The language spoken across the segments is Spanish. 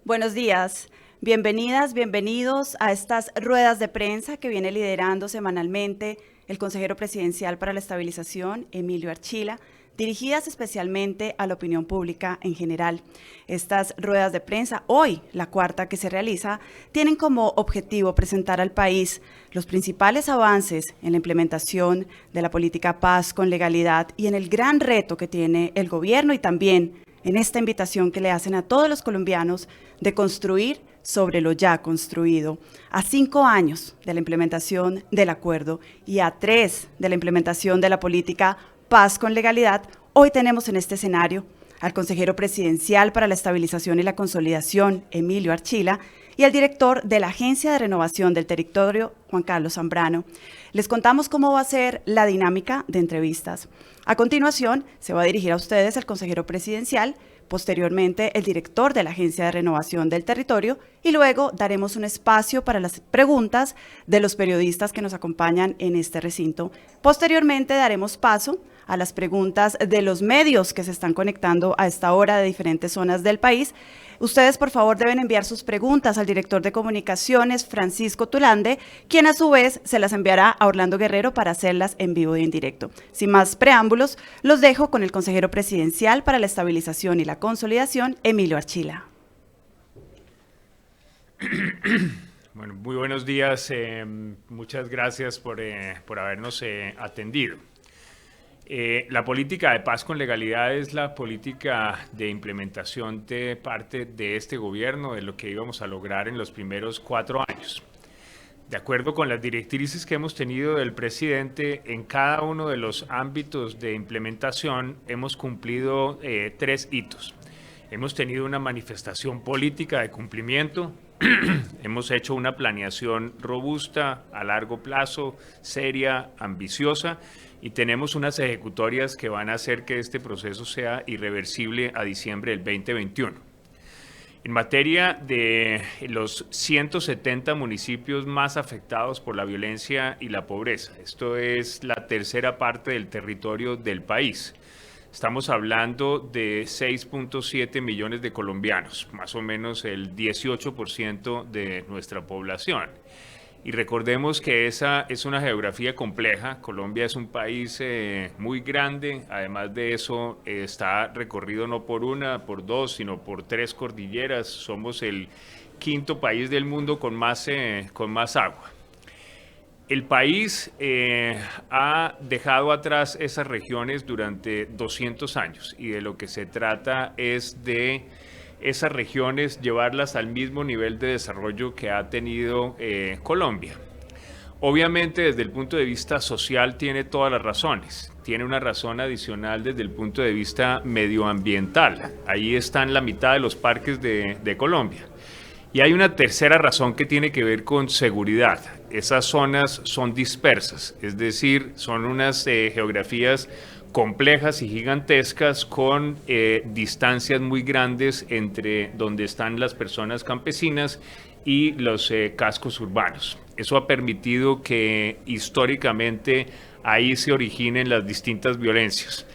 Buenos días, bienvenidas, bienvenidos a estas ruedas de prensa que viene liderando semanalmente el consejero presidencial para la estabilización, Emilio Archila, dirigidas especialmente a la opinión pública en general. Estas ruedas de prensa, hoy la cuarta que se realiza, tienen como objetivo presentar al país los principales avances en la implementación de la política paz con legalidad y en el gran reto que tiene el gobierno y también en esta invitación que le hacen a todos los colombianos de construir sobre lo ya construido. A 5 años de la implementación del acuerdo y a 3 de la implementación de la política Paz con Legalidad, hoy tenemos en este escenario al consejero presidencial para la estabilización y la consolidación, Emilio Archila, y al director de la Agencia de Renovación del Territorio, Juan Carlos Zambrano. Les contamos cómo va a ser la dinámica de entrevistas. A continuación, se va a dirigir a ustedes el consejero presidencial, posteriormente el director de la Agencia de Renovación del Territorio y luego daremos un espacio para las preguntas de los periodistas que nos acompañan en este recinto. Posteriormente daremos paso a las preguntas de los medios que se están conectando a esta hora de diferentes zonas del país. Ustedes, por favor, deben enviar sus preguntas al director de comunicaciones, Francisco Tulande, quien a su vez se las enviará a Orlando Guerrero para hacerlas en vivo y en directo. Sin más preámbulos, los dejo con el consejero presidencial para la estabilización y la consolidación, Emilio Archila. Bueno, muy buenos días. Muchas gracias por habernos atendido. La política de paz con legalidad es la política de implementación de parte de este gobierno, de lo que íbamos a lograr en los primeros 4 años. De acuerdo con las directrices que hemos tenido del presidente, en cada uno de los ámbitos de implementación hemos cumplido 3 hitos. Hemos tenido una manifestación política de cumplimiento, hemos hecho una planeación robusta, a largo plazo, seria, ambiciosa, y tenemos unas ejecutorias que van a hacer que este proceso sea irreversible a diciembre del 2021. En materia de los 170 municipios más afectados por la violencia y la pobreza, esto es la tercera parte del territorio del país. Estamos hablando de 6.7 millones de colombianos, más o menos el 18% de nuestra población. Y recordemos que esa es una geografía compleja. Colombia es un país muy grande. Además de eso, está recorrido no por una, por 2, sino por 3 cordilleras. Somos el 5º país del mundo con más agua. El país ha dejado atrás esas regiones durante 200 años y de lo que se trata es de esas regiones llevarlas al mismo nivel de desarrollo que ha tenido Colombia. Obviamente desde el punto de vista social tiene todas las razones, tiene una razón adicional desde el punto de vista medioambiental, ahí están la mitad de los parques de Colombia. Y hay una tercera razón que tiene que ver con seguridad. Esas zonas son dispersas, es decir, son unas geografías complejas y gigantescas con distancias muy grandes entre donde están las personas campesinas y los cascos urbanos. Eso ha permitido que históricamente ahí se originen las distintas violencias,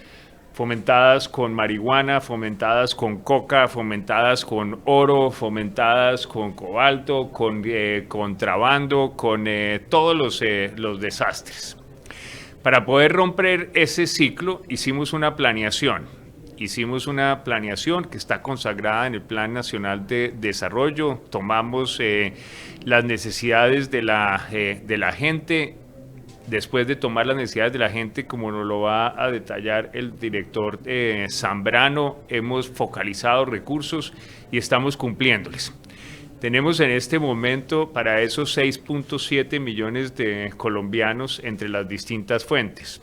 fomentadas con marihuana, fomentadas con coca, fomentadas con oro, fomentadas con cobalto, con contrabando, con todos los desastres. Para poder romper ese ciclo hicimos una planeación. Hicimos una planeación que está consagrada en el Plan Nacional de Desarrollo. Tomamos las necesidades de la gente. Después de tomar las necesidades de la gente, como nos lo va a detallar el director Zambrano, hemos focalizado recursos y estamos cumpliéndoles. Tenemos en este momento para esos 6.7 millones de colombianos entre las distintas fuentes,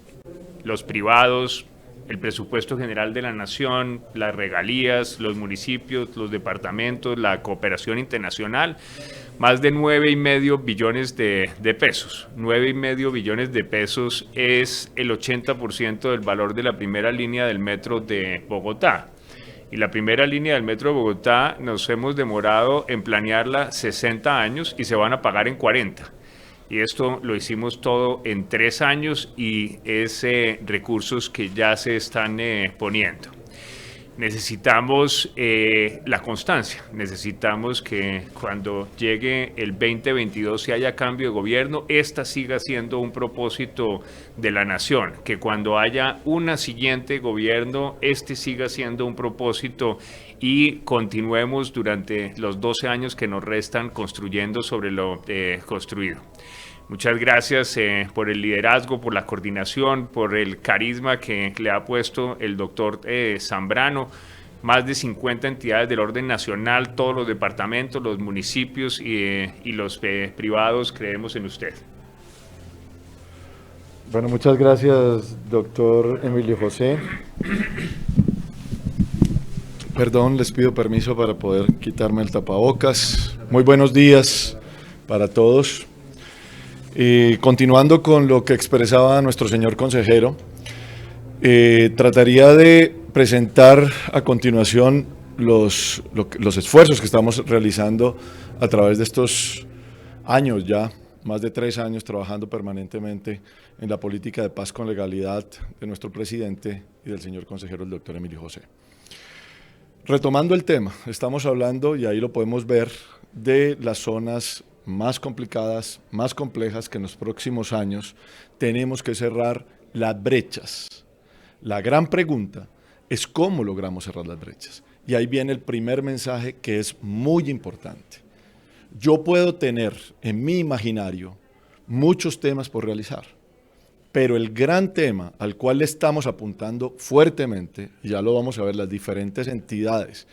los privados, el presupuesto general de la nación, las regalías, los municipios, los departamentos, la cooperación internacional, más de 9,5 billones de pesos. 9,5 billones de pesos es el 80% del valor de la primera línea del metro de Bogotá. Y la primera línea del metro de Bogotá nos hemos demorado en planearla 60 años y se van a pagar en 40. Y esto lo hicimos todo en 3 años y es recursos que ya se están poniendo. Necesitamos la constancia, necesitamos que cuando llegue el 2022 y haya cambio de gobierno, esta siga siendo un propósito de la nación, que cuando haya un siguiente gobierno, este siga siendo un propósito y continuemos durante los 12 años que nos restan construyendo sobre lo construido. Muchas gracias por el liderazgo, por la coordinación, por el carisma que le ha puesto el doctor Zambrano. Más de 50 entidades del orden nacional, todos los departamentos, los municipios y los privados creemos en usted. Bueno, muchas gracias, doctor Emilio José. Perdón, les pido permiso para poder quitarme el tapabocas. Muy buenos días para todos. Continuando con lo que expresaba nuestro señor consejero, trataría de presentar a continuación los esfuerzos que estamos realizando a través de estos años ya, más de 3 años trabajando permanentemente en la política de paz con legalidad de nuestro presidente y del señor consejero, el doctor Emilio José. Retomando el tema, estamos hablando, y ahí lo podemos ver, de las zonas más complicadas, más complejas, que en los próximos años tenemos que cerrar las brechas. La gran pregunta es cómo logramos cerrar las brechas. Y ahí viene el primer mensaje, que es muy importante. Yo puedo tener en mi imaginario muchos temas por realizar, pero el gran tema al cual le estamos apuntando fuertemente, y ya lo vamos a ver, las diferentes entidades,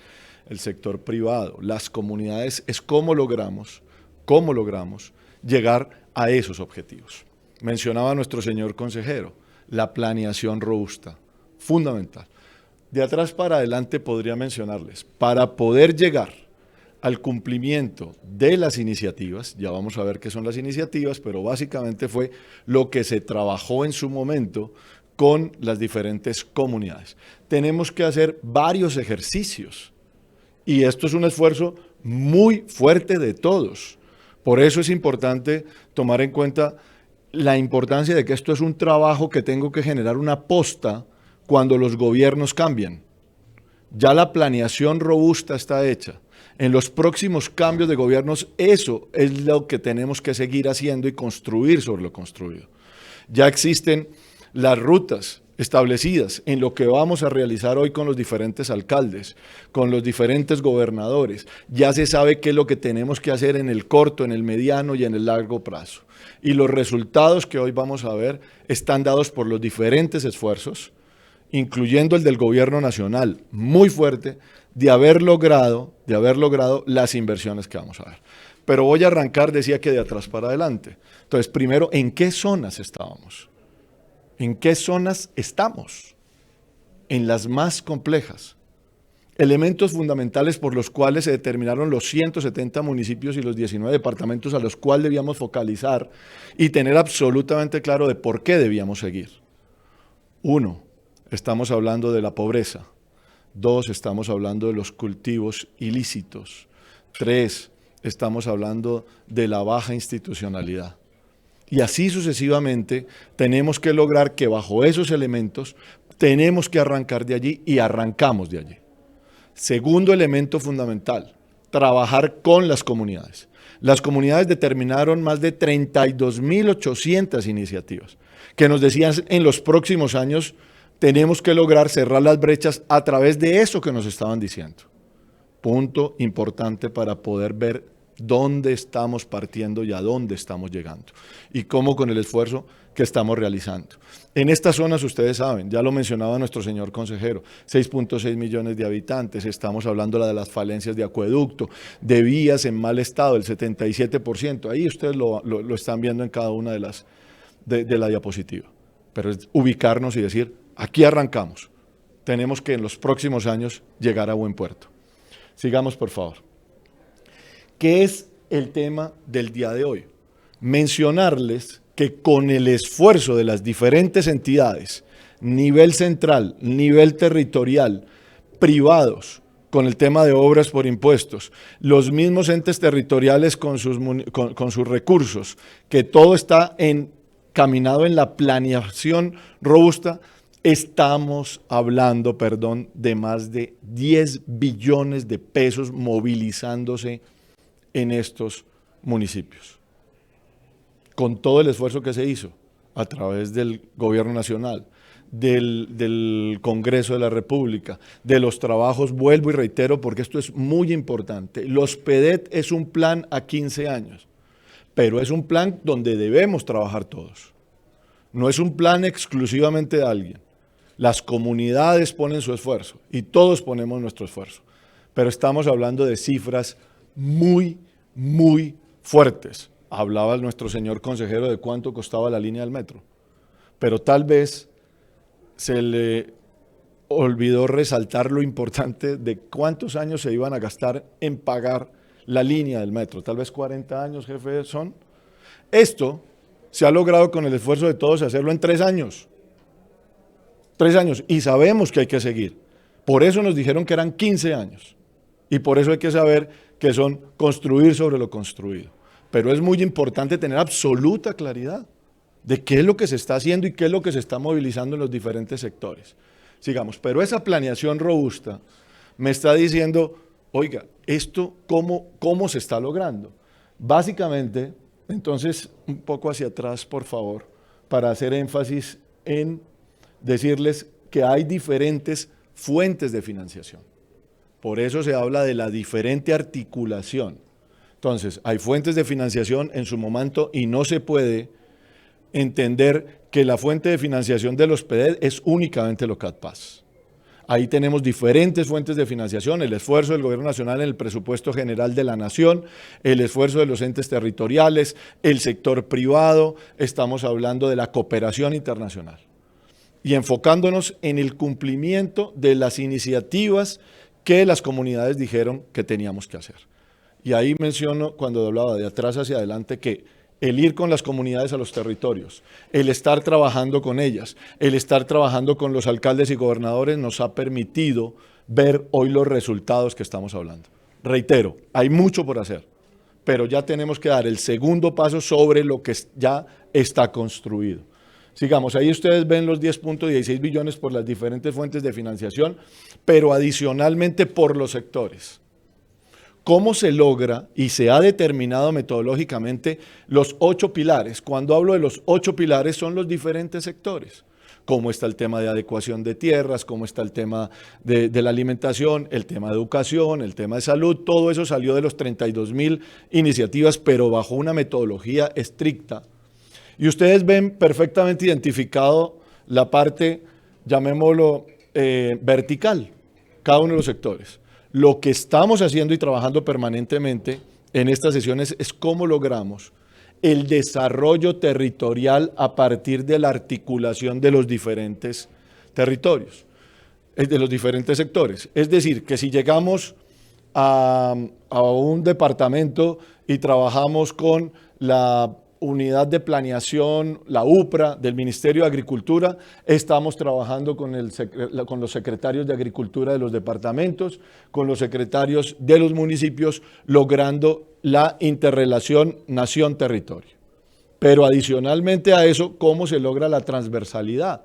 el sector privado, las comunidades, es cómo logramos llegar a esos objetivos. Mencionaba nuestro señor consejero, la planeación robusta, fundamental. De atrás para adelante podría mencionarles, para poder llegar al cumplimiento de las iniciativas, ya vamos a ver qué son las iniciativas, pero básicamente fue lo que se trabajó en su momento con las diferentes comunidades. Tenemos que hacer varios ejercicios y esto es un esfuerzo muy fuerte de todos. Por eso es importante tomar en cuenta la importancia de que esto es un trabajo que tengo que generar una posta cuando los gobiernos cambian. Ya la planeación robusta está hecha. En los próximos cambios de gobiernos, eso es lo que tenemos que seguir haciendo y construir sobre lo construido. Ya existen las rutas establecidas en lo que vamos a realizar hoy con los diferentes alcaldes, con los diferentes gobernadores. Ya se sabe qué es lo que tenemos que hacer en el corto, en el mediano y en el largo plazo. Y los resultados que hoy vamos a ver están dados por los diferentes esfuerzos, incluyendo el del gobierno nacional, muy fuerte, de haber logrado las inversiones que vamos a ver. Pero voy a arrancar, decía que de atrás para adelante. Entonces, primero, ¿en qué zonas estábamos? ¿En qué zonas estamos? En las más complejas. Elementos fundamentales por los cuales se determinaron los 170 municipios y los 19 departamentos a los cuales debíamos focalizar y tener absolutamente claro de por qué debíamos seguir. 1, estamos hablando de la pobreza. 2, estamos hablando de los cultivos ilícitos. 3, estamos hablando de la baja institucionalidad. Y así sucesivamente tenemos que lograr que bajo esos elementos tenemos que arrancar de allí y arrancamos de allí. Segundo elemento fundamental, trabajar con las comunidades. Las comunidades determinaron más de 32.800 iniciativas que nos decían en los próximos años tenemos que lograr cerrar las brechas a través de eso que nos estaban diciendo. Punto importante para poder ver dónde estamos partiendo y a dónde estamos llegando y cómo con el esfuerzo que estamos realizando. En estas zonas, ustedes saben, ya lo mencionaba nuestro señor consejero, 6.6 millones de habitantes, estamos hablando de las falencias de acueducto, de vías en mal estado, el 77%, ahí ustedes lo están viendo en cada una de la diapositiva, pero es ubicarnos y decir, aquí arrancamos, tenemos que en los próximos años llegar a buen puerto. Sigamos, por favor. ¿Qué es el tema del día de hoy? Mencionarles que con el esfuerzo de las diferentes entidades, nivel central, nivel territorial, privados, con el tema de obras por impuestos, los mismos entes territoriales con sus recursos, que todo está encaminado en la planeación robusta, Estamos hablando, de más de 10 billones de pesos movilizándose en estos municipios. Con todo el esfuerzo que se hizo a través del Gobierno Nacional, del Congreso de la República, de los trabajos, vuelvo y reitero porque esto es muy importante. Los PEDET es un plan a 15 años, pero es un plan donde debemos trabajar todos. No es un plan exclusivamente de alguien. Las comunidades ponen su esfuerzo y todos ponemos nuestro esfuerzo, pero estamos hablando de cifras muy, muy fuertes. Hablaba nuestro señor consejero de cuánto costaba la línea del metro, pero tal vez se le olvidó resaltar lo importante de cuántos años se iban a gastar en pagar la línea del metro. Tal vez 40 años, jefe, son. Esto se ha logrado con el esfuerzo de todos hacerlo en 3 años. 3 años, y sabemos que hay que seguir. Por eso nos dijeron que eran 15 años. Y por eso hay que saber que son construir sobre lo construido. Pero es muy importante tener absoluta claridad de qué es lo que se está haciendo y qué es lo que se está movilizando en los diferentes sectores. Sigamos, pero esa planeación robusta me está diciendo, oiga, ¿esto cómo se está logrando? Básicamente, entonces, un poco hacia atrás, por favor, para hacer énfasis en decirles que hay diferentes fuentes de financiación. Por eso se habla de la diferente articulación. Entonces, hay fuentes de financiación en su momento y no se puede entender que la fuente de financiación de los PEDET es únicamente Locatpaz. Ahí tenemos diferentes fuentes de financiación, el esfuerzo del Gobierno Nacional en el presupuesto general de la Nación, el esfuerzo de los entes territoriales, el sector privado, estamos hablando de la cooperación internacional. Y enfocándonos en el cumplimiento de las iniciativas que las comunidades dijeron que teníamos que hacer. Y ahí menciono, cuando hablaba de atrás hacia adelante, que el ir con las comunidades a los territorios, el estar trabajando con ellas, el estar trabajando con los alcaldes y gobernadores nos ha permitido ver hoy los resultados que estamos hablando. Reitero, hay mucho por hacer, pero ya tenemos que dar el segundo paso sobre lo que ya está construido. Sigamos, ahí ustedes ven los 10.16 billones por las diferentes fuentes de financiación, pero adicionalmente por los sectores. ¿Cómo se logra y se ha determinado metodológicamente los 8 pilares? Cuando hablo de los 8 pilares son los diferentes sectores. Cómo está el tema de adecuación de tierras, cómo está el tema de la alimentación, el tema de educación, el tema de salud, todo eso salió de los 32.000 iniciativas, pero bajo una metodología estricta. Y ustedes ven perfectamente identificado la parte, llamémoslo, vertical, cada uno de los sectores. Lo que estamos haciendo y trabajando permanentemente en estas sesiones es cómo logramos el desarrollo territorial a partir de la articulación de los diferentes territorios, de los diferentes sectores. Es decir, que si llegamos a un departamento y trabajamos con la unidad de planeación, la UPRA del Ministerio de Agricultura, estamos trabajando con los secretarios de Agricultura de los departamentos, con los secretarios de los municipios, logrando la interrelación nación-territorio. Pero adicionalmente a eso, ¿cómo se logra la transversalidad?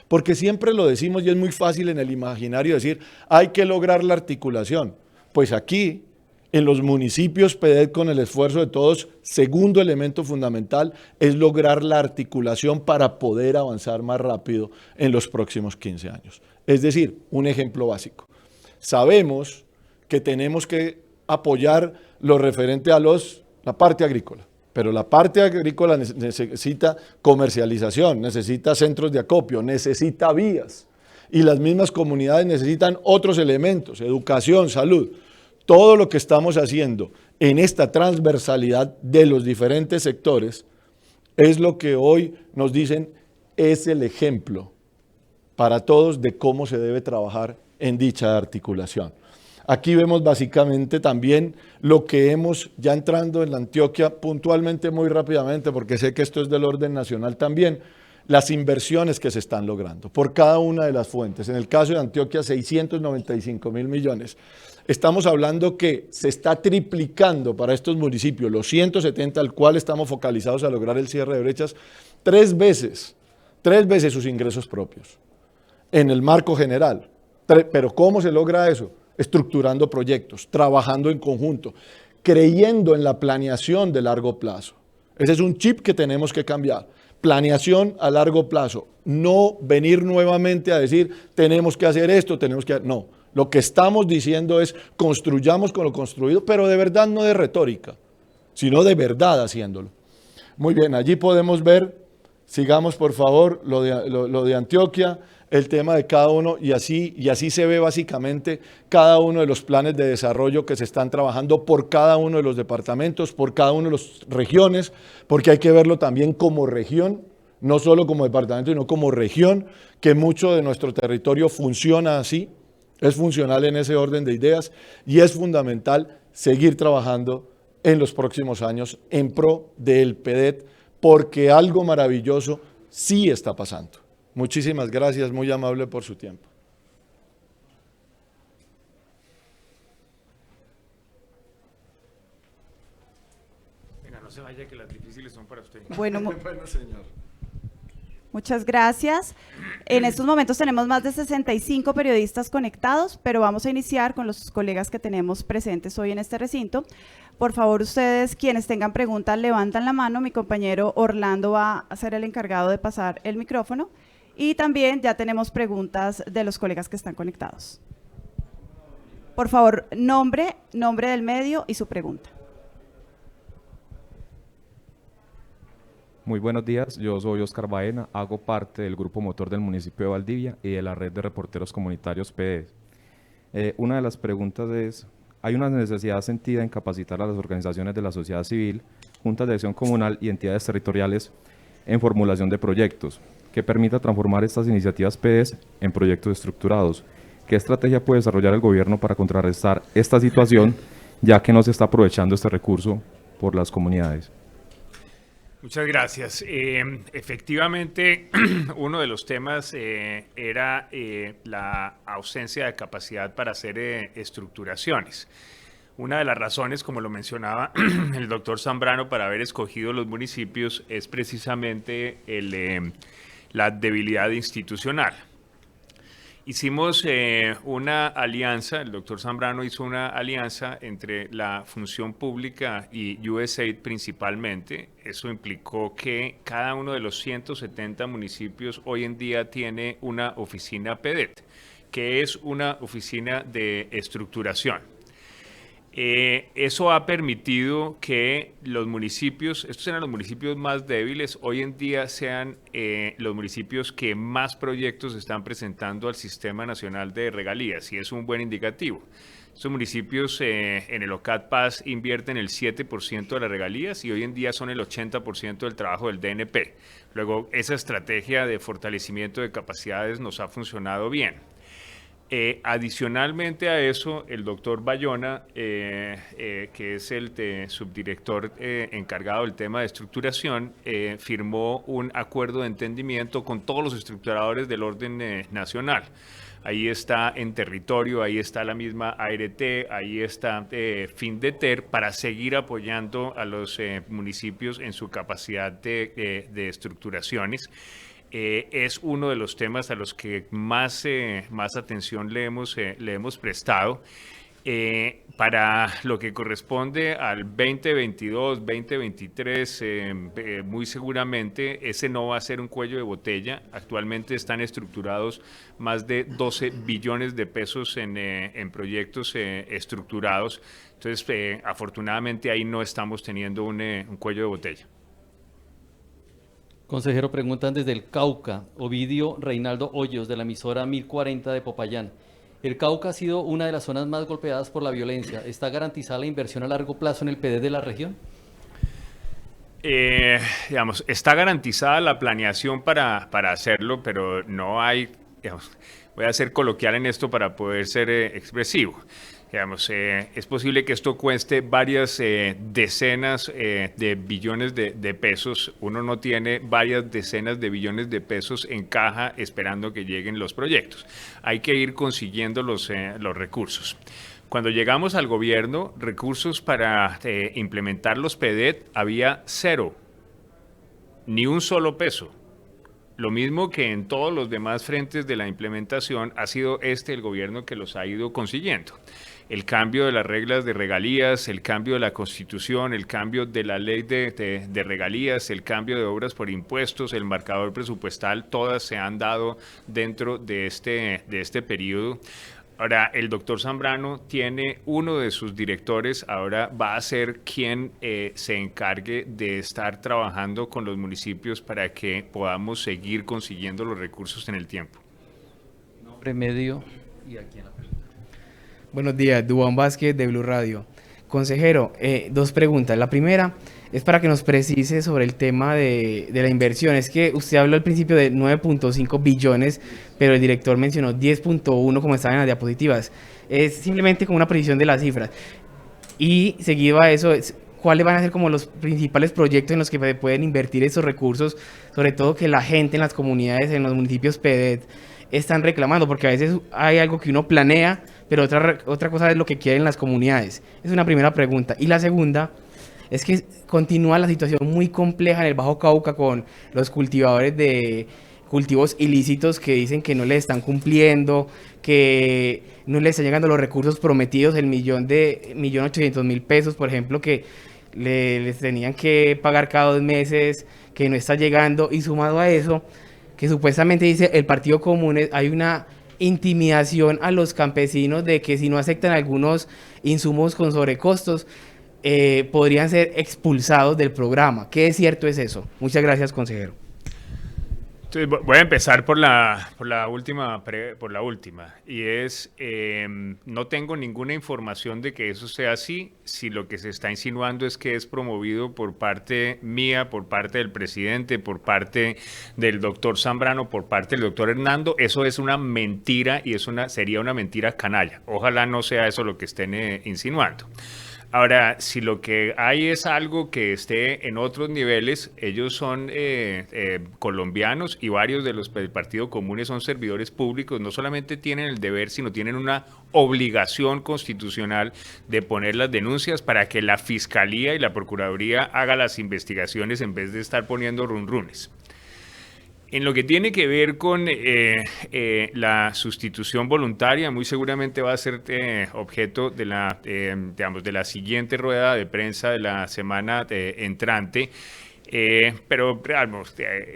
Porque siempre lo decimos y es muy fácil en el imaginario decir, hay que lograr la articulación. Pues aquí, en los municipios PEDET, con el esfuerzo de todos, segundo elemento fundamental es lograr la articulación para poder avanzar más rápido en los próximos 15 años. Es decir, un ejemplo básico. Sabemos que tenemos que apoyar lo referente a la parte agrícola, pero la parte agrícola necesita comercialización, necesita centros de acopio, necesita vías, y las mismas comunidades necesitan otros elementos, educación, salud. Todo lo que estamos haciendo en esta transversalidad de los diferentes sectores es lo que hoy nos dicen es el ejemplo para todos de cómo se debe trabajar en dicha articulación. Aquí vemos básicamente también lo que hemos, ya entrando en la Antioquia puntualmente muy rápidamente, porque sé que esto es del orden nacional también, las inversiones que se están logrando por cada una de las fuentes. En el caso de Antioquia, 695.000 millones. Estamos hablando que se está triplicando para estos municipios, los 170 al cual estamos focalizados a lograr el cierre de brechas, tres veces sus ingresos propios. en el marco general. Pero ¿cómo se logra eso? Estructurando proyectos, trabajando en conjunto, creyendo en la planeación de largo plazo. Ese es un chip que tenemos que cambiar. Planeación a largo plazo. No venir nuevamente a decir, tenemos que hacer esto, tenemos que... No, lo que estamos diciendo es, construyamos con lo construido, pero de verdad no de retórica, sino de verdad haciéndolo. Muy bien, allí podemos ver, sigamos por favor, lo de Antioquia, el tema de cada uno, y así se ve básicamente cada uno de los planes de desarrollo que se están trabajando por cada uno de los departamentos, por cada una de las regiones, porque hay que verlo también como región, no solo como departamento, sino como región, que mucho de nuestro territorio funciona así, es funcional en ese orden de ideas, y es fundamental seguir trabajando en los próximos años en pro del PEDET, porque algo maravilloso sí está pasando. Muchísimas gracias, muy amable por su tiempo. Venga, no se vaya, que las difíciles son para usted. Bueno, Bueno, señor. muchas gracias. En estos momentos tenemos más de 65 periodistas conectados, pero vamos a iniciar con los colegas que tenemos presentes hoy en este recinto. Por favor, ustedes, quienes tengan preguntas, levantan la mano. Mi compañero Orlando va a ser el encargado de pasar el micrófono. Y también ya tenemos preguntas de los colegas que están conectados. Por favor, nombre del medio y su pregunta. Muy buenos días, yo soy Oscar Baena, hago parte del grupo motor del municipio de Valdivia y de la red de reporteros comunitarios PD. Una de las preguntas es, ¿hay una necesidad sentida en capacitar a las organizaciones de la sociedad civil, juntas de acción comunal y entidades territoriales en formulación de proyectos que permita transformar estas iniciativas PDs en proyectos estructurados? ¿Qué estrategia puede desarrollar el gobierno para contrarrestar esta situación, ya que no se está aprovechando este recurso por las comunidades? Muchas gracias. Efectivamente, uno de los temas era la ausencia de capacidad para hacer estructuraciones. Una de las razones, como lo mencionaba el doctor Zambrano, para haber escogido los municipios es precisamente la debilidad institucional. Hicimos una alianza, el doctor Zambrano hizo una alianza entre la función pública y USAID principalmente. Eso implicó que cada uno de los 170 municipios hoy en día tiene una oficina PEDET, que es una oficina de estructuración. Eso ha permitido que los municipios, estos eran los municipios más débiles, hoy en día sean los municipios que más proyectos están presentando al Sistema Nacional de Regalías, y es un buen indicativo. Estos municipios en el OCAD Paz invierten el 7% de las regalías y hoy en día son el 80% del trabajo del DNP. Luego, esa estrategia de fortalecimiento de capacidades nos ha funcionado bien. Adicionalmente a eso, el doctor Bayona, que es el subdirector encargado del tema de estructuración, firmó un acuerdo de entendimiento con todos los estructuradores del orden nacional. Ahí está en territorio, ahí está la misma ART, ahí está FINDETER, para seguir apoyando a los municipios en su capacidad de estructuraciones. Es uno de los temas a los que más atención le hemos prestado. Para lo que corresponde al 2022, 2023, muy seguramente ese no va a ser un cuello de botella. Actualmente están estructurados más de 12 billones de pesos en proyectos estructurados. Entonces, afortunadamente ahí no estamos teniendo un cuello de botella. Consejero, preguntan desde el Cauca, Ovidio Reinaldo Hoyos, de la emisora 1040 de Popayán. El Cauca ha sido una de las zonas más golpeadas por la violencia. ¿Está garantizada la inversión a largo plazo en el PD de la región? Digamos, está garantizada la planeación para hacerlo, pero no hay, digamos, voy a ser coloquial en esto para poder ser expresivo. Digamos, es posible que esto cueste varias decenas de billones de pesos. Uno no tiene varias decenas de billones de pesos en caja esperando que lleguen los proyectos. Hay que ir consiguiendo los recursos. Cuando llegamos al gobierno, recursos para implementar los PEDET había cero, ni un solo peso. Lo mismo que en todos los demás frentes de la implementación, ha sido el gobierno que los ha ido consiguiendo. El cambio de las reglas de regalías, el cambio de la Constitución, el cambio de la ley de regalías, el cambio de obras por impuestos, el marcador presupuestal, todas se han dado dentro de este periodo. Ahora, el doctor Zambrano tiene uno de sus directores, ahora va a ser quien se encargue de estar trabajando con los municipios para que podamos seguir consiguiendo los recursos en el tiempo. Nombre, medio y aquí en la pregunta. Buenos días, Duván Vázquez de Blue Radio. Consejero, dos preguntas. La primera es para que nos precise sobre el tema de la inversión. Es que usted habló al principio de 9.5 billones, pero el director mencionó 10.1 como estaban en las diapositivas. Es simplemente como una precisión de las cifras. Y seguido a eso, ¿cuáles van a ser como los principales proyectos en los que pueden invertir esos recursos? Sobre todo que la gente en las comunidades, en los municipios PEDET, están reclamando, porque a veces hay algo que uno planea, pero otra cosa es lo que quieren las comunidades. Es una primera pregunta. Y la segunda es que continúa la situación muy compleja en el Bajo Cauca con los cultivadores de cultivos ilícitos que dicen que no les están cumpliendo, que no les están llegando los recursos prometidos, el 1.800.000 pesos, por ejemplo, que les tenían que pagar cada 2 meses, que no está llegando, y sumado a eso, que supuestamente dice el Partido Común, hay una intimidación a los campesinos de que si no aceptan algunos insumos con sobrecostos, podrían ser expulsados del programa. ¿Qué es cierto es eso? Muchas gracias, consejero. Entonces, voy a empezar por la última, y es, no tengo ninguna información de que eso sea así. Si lo que se está insinuando es que es promovido por parte mía, por parte del presidente, por parte del doctor Zambrano, por parte del doctor Hernando, eso es una mentira y sería una mentira canalla. Ojalá no sea eso lo que estén insinuando. Ahora, si lo que hay es algo que esté en otros niveles, ellos son colombianos y varios de los del Partido Común son servidores públicos, no solamente tienen el deber, sino tienen una obligación constitucional de poner las denuncias para que la Fiscalía y la Procuraduría haga las investigaciones en vez de estar poniendo runrunes. En lo que tiene que ver con la sustitución voluntaria, muy seguramente va a ser objeto de la siguiente rueda de prensa de la semana entrante. Pero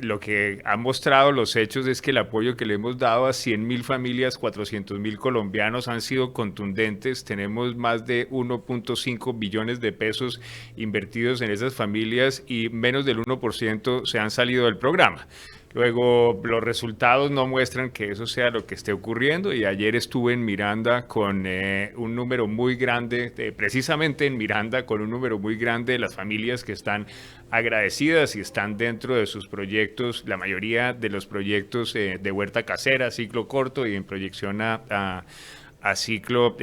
lo que han mostrado los hechos es que el apoyo que le hemos dado a 100.000 familias, 400.000 colombianos han sido contundentes. Tenemos más de 1.5 billones de pesos invertidos en esas familias y menos del 1% se han salido del programa. Luego, los resultados no muestran que eso sea lo que esté ocurriendo, y ayer estuve en Miranda con un número muy grande, precisamente en Miranda, con un número muy grande de las familias que están agradecidas y están dentro de sus proyectos, la mayoría de los proyectos de huerta casera, ciclo corto y en proyección a ciclo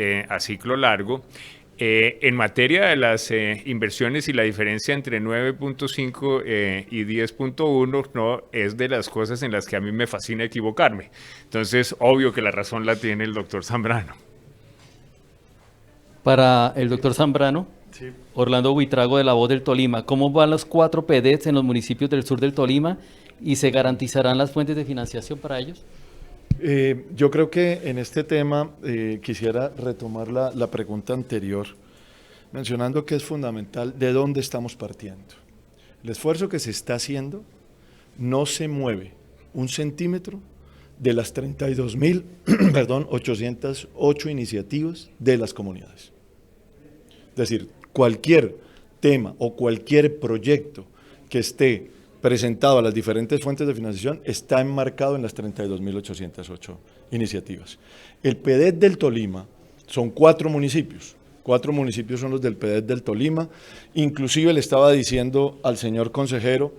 largo. En materia de las inversiones y la diferencia entre 9.5 y 10.1 no es de las cosas en las que a mí me fascina equivocarme. Entonces, obvio que la razón la tiene el doctor Zambrano. Para el doctor Zambrano, sí. Orlando Buitrago de La Voz del Tolima, ¿cómo van los 4 PEDETs en los municipios del sur del Tolima y se garantizarán las fuentes de financiación para ellos? Yo creo que en este tema quisiera retomar la pregunta anterior, mencionando que es fundamental de dónde estamos partiendo. El esfuerzo que se está haciendo no se mueve 1 centímetro de las 32.808 iniciativas de las comunidades. Es decir, cualquier tema o cualquier proyecto que esté presentado a las diferentes fuentes de financiación está enmarcado en las 32.808 iniciativas. El PEDET del Tolima son 4 municipios. 4 municipios son los del PEDET del Tolima. Inclusive le estaba diciendo al señor consejero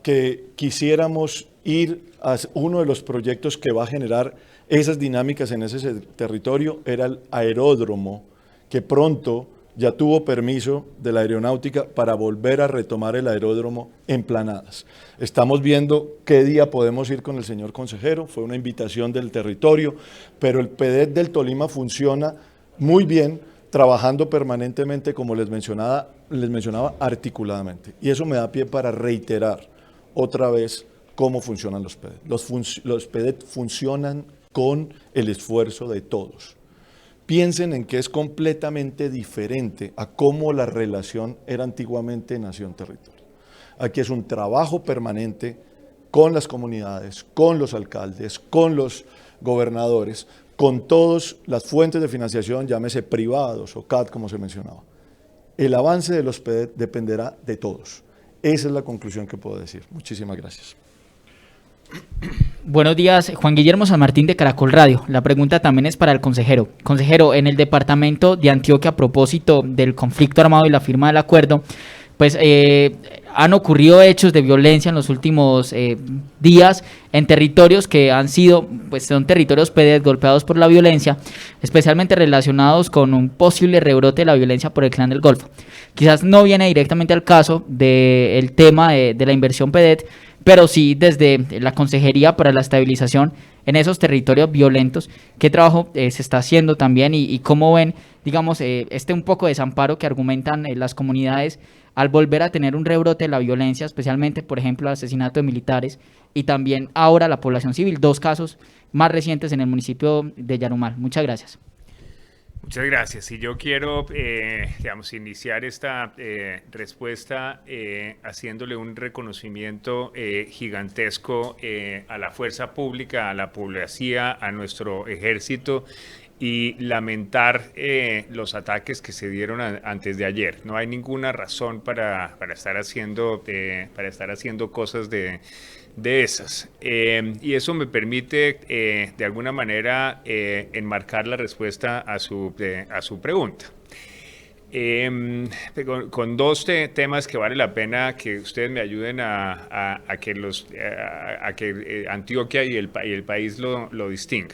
que quisiéramos ir a uno de los proyectos que va a generar esas dinámicas en ese territorio, era el aeródromo, que pronto ya tuvo permiso de la aeronáutica para volver a retomar el aeródromo en Planadas. Estamos viendo qué día podemos ir con el señor consejero, fue una invitación del territorio, pero el PEDET del Tolima funciona muy bien, trabajando permanentemente, como les mencionaba, articuladamente. Y eso me da pie para reiterar otra vez cómo funcionan los PEDET. Los PEDET funcionan con el esfuerzo de todos. Piensen en que es completamente diferente a cómo la relación era antiguamente nación-territorio. Aquí es un trabajo permanente con las comunidades, con los alcaldes, con los gobernadores, con todas las fuentes de financiación, llámese privados o CAD, como se mencionaba. El avance de los PEDET dependerá de todos. Esa es la conclusión que puedo decir. Muchísimas gracias. Buenos días, Juan Guillermo San Martín de Caracol Radio. La pregunta también es para el consejero. Consejero, en el departamento de Antioquia, a propósito del conflicto armado y la firma del acuerdo, pues han ocurrido hechos de violencia en los últimos días en territorios que han sido, pues son territorios PEDET golpeados por la violencia, especialmente relacionados con un posible rebrote de la violencia por el Clan del Golfo. Quizás no viene directamente al caso del tema de la inversión PEDET, pero sí desde la Consejería para la Estabilización en esos territorios violentos, qué trabajo se está haciendo también y cómo ven, digamos, un poco de desamparo que argumentan las comunidades al volver a tener un rebrote de la violencia, especialmente, por ejemplo, el asesinato de militares y también ahora la población civil, 2 casos más recientes en el municipio de Yarumal. Muchas gracias. Muchas gracias. Y yo quiero, iniciar esta respuesta haciéndole un reconocimiento gigantesco a la fuerza pública, a la policía, a nuestro ejército y lamentar los ataques que se dieron antes de ayer. No hay ninguna razón para estar haciendo cosas de esas. Y eso me permite, de alguna manera, enmarcar la respuesta a su pregunta. Con 2 temas que vale la pena que ustedes me ayuden a que Antioquia y el país lo distinga.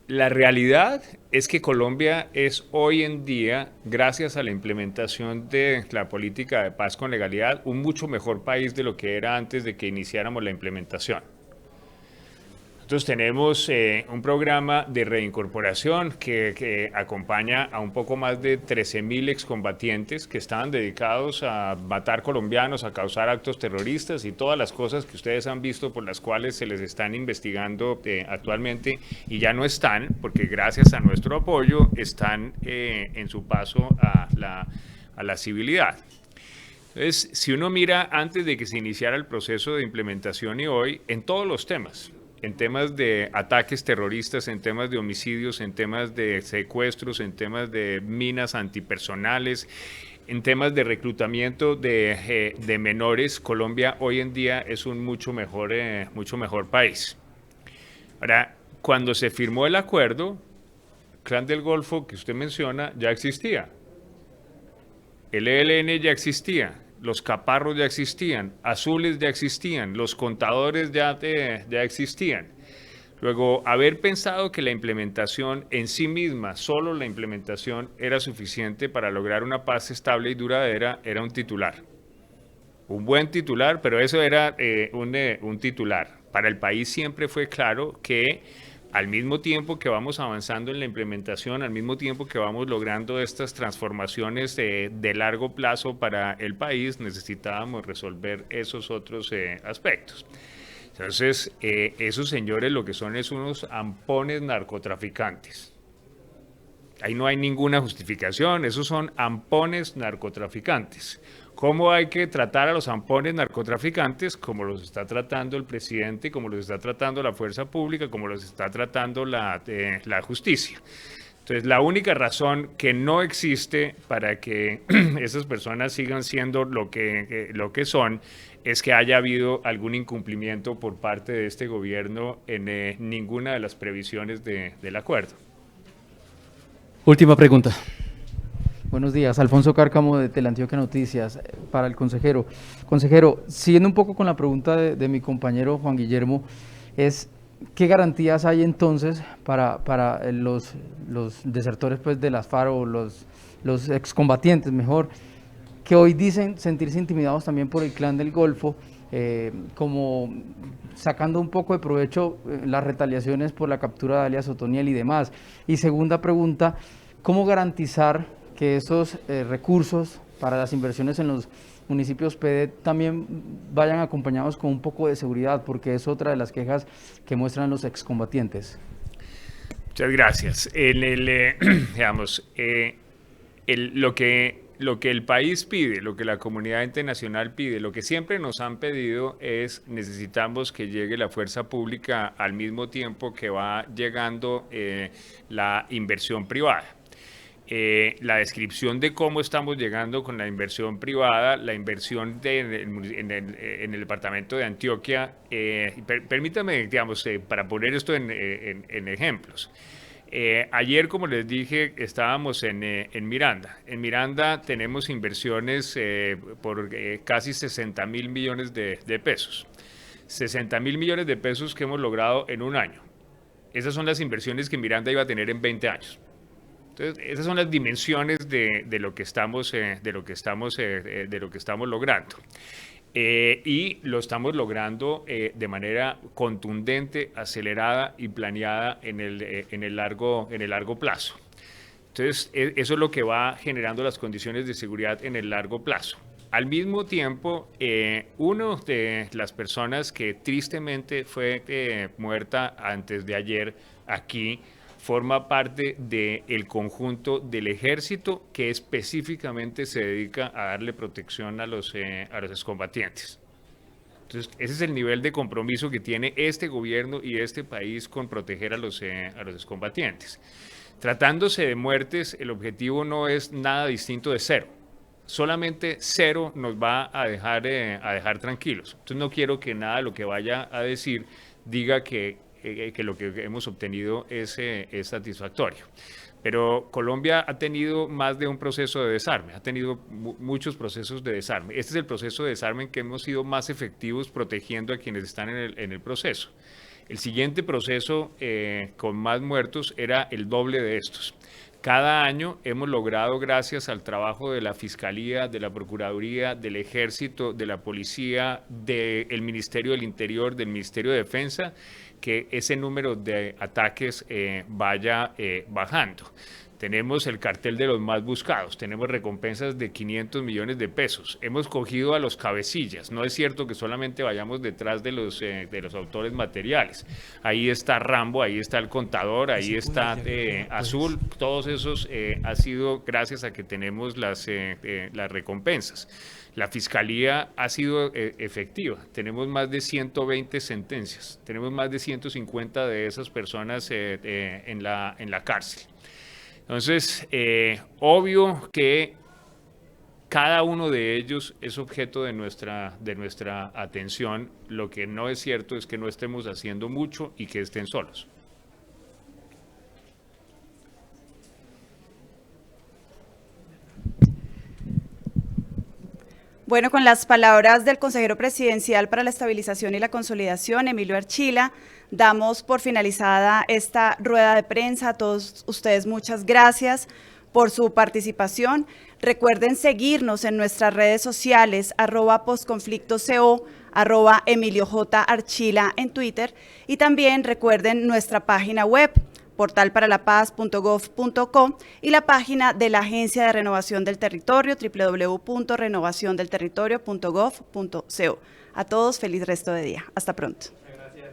La realidad es que Colombia es hoy en día, gracias a la implementación de la política de paz con legalidad, un mucho mejor país de lo que era antes de que iniciáramos la implementación. Nosotros tenemos un programa de reincorporación que acompaña a un poco más de 13.000 excombatientes que estaban dedicados a matar colombianos, a causar actos terroristas y todas las cosas que ustedes han visto por las cuales se les están investigando actualmente y ya no están, porque gracias a nuestro apoyo están en su paso a la civilidad. Entonces, si uno mira antes de que se iniciara el proceso de implementación y hoy, en todos los temas, en temas de ataques terroristas, en temas de homicidios, en temas de secuestros, en temas de minas antipersonales, en temas de reclutamiento de menores, Colombia hoy en día es un mucho mejor país. Ahora, cuando se firmó el acuerdo, Clan del Golfo que usted menciona ya existía. El ELN ya existía. Los caparros ya existían, azules ya existían, los contadores ya existían. Luego, haber pensado que la implementación en sí misma, solo la implementación era suficiente para lograr una paz estable y duradera, era un titular. Un buen titular, pero eso era un titular. Para el país siempre fue claro que al mismo tiempo que vamos avanzando en la implementación, al mismo tiempo que vamos logrando estas transformaciones de largo plazo para el país, necesitábamos resolver esos otros aspectos. Entonces, esos señores lo que son es unos ampones narcotraficantes. Ahí no hay ninguna justificación, esos son ampones narcotraficantes. ¿Cómo hay que tratar a los ampones narcotraficantes? Como los está tratando el presidente, como los está tratando la fuerza pública, como los está tratando la justicia. Entonces, la única razón que no existe para que esas personas sigan siendo lo que son es que haya habido algún incumplimiento por parte de este gobierno en ninguna de las previsiones del acuerdo. Última pregunta. Buenos días, Alfonso Cárcamo de Teleantioquia Noticias, para el consejero. Consejero, siguiendo un poco con la pregunta de mi compañero Juan Guillermo, ¿qué garantías hay entonces para los desertores pues, de las FARC o los excombatientes, mejor, que hoy dicen sentirse intimidados también por el Clan del Golfo, como sacando un poco de provecho las retaliaciones por la captura de alias Otoniel y demás? Y segunda pregunta, ¿cómo garantizar que esos recursos para las inversiones en los municipios PD también vayan acompañados con un poco de seguridad, porque es otra de las quejas que muestran los excombatientes. Muchas gracias. Digamos, lo que el país pide, lo que la comunidad internacional pide, lo que siempre nos han pedido es necesitamos que llegue la fuerza pública al mismo tiempo que va llegando la inversión privada. La descripción de cómo estamos llegando con la inversión privada, la inversión en el departamento de Antioquia, permítame, digamos, para poner esto en ejemplos. Ayer, como les dije, estábamos en Miranda. En Miranda tenemos inversiones por casi 60.000 millones de pesos. 60.000 millones de pesos que hemos logrado en un año. Esas son las inversiones que Miranda iba a tener en 20 años. Entonces, esas son las dimensiones de lo que estamos logrando. Y lo estamos logrando de manera contundente, acelerada y planeada en el largo plazo. Entonces, eso es lo que va generando las condiciones de seguridad en el largo plazo. Al mismo tiempo, una de las personas que tristemente fue muerta antes de ayer aquí forma parte del conjunto del ejército que específicamente se dedica a darle protección a los excombatientes. Entonces, ese es el nivel de compromiso que tiene este gobierno y este país con proteger a los excombatientes. Tratándose de muertes, el objetivo no es nada distinto de cero. Solamente cero nos va a dejar tranquilos. Entonces, no quiero que nada de lo que vaya a decir diga que lo que hemos obtenido es satisfactorio. Pero Colombia ha tenido más de un proceso de desarme, ha tenido muchos procesos de desarme. Este es el proceso de desarme en que hemos sido más efectivos protegiendo a quienes están en el proceso. El siguiente proceso con más muertos era el doble de estos. Cada año hemos logrado, gracias al trabajo de la Fiscalía, de la Procuraduría, del Ejército, de la Policía, del Ministerio del Interior, del Ministerio de Defensa, que ese número de ataques vaya bajando. Tenemos el cartel de los más buscados, tenemos recompensas de 500 millones de pesos. Hemos cogido a los cabecillas. No es cierto que solamente vayamos detrás de los autores materiales. Ahí está Rambo, ahí está el Contador, ahí está Azul. Todos esos ha sido gracias a que tenemos las recompensas. La Fiscalía ha sido efectiva. Tenemos más de 120 sentencias. Tenemos más de 150 de esas personas en la cárcel. Entonces, obvio que cada uno de ellos es objeto de nuestra atención. Lo que no es cierto es que no estemos haciendo mucho y que estén solos. Bueno, con las palabras del consejero presidencial para la estabilización y la consolidación, Emilio Archila, damos por finalizada esta rueda de prensa. A todos ustedes muchas gracias por su participación. Recuerden seguirnos en nuestras redes sociales, @postconflictoco, @EmilioJArchila en Twitter, y también recuerden nuestra página web, portalparalapaz.gov.co, y la página de la Agencia de Renovación del Territorio, www.renovaciondelterritorio.gov.co. A todos, feliz resto de día. Hasta pronto. Gracias.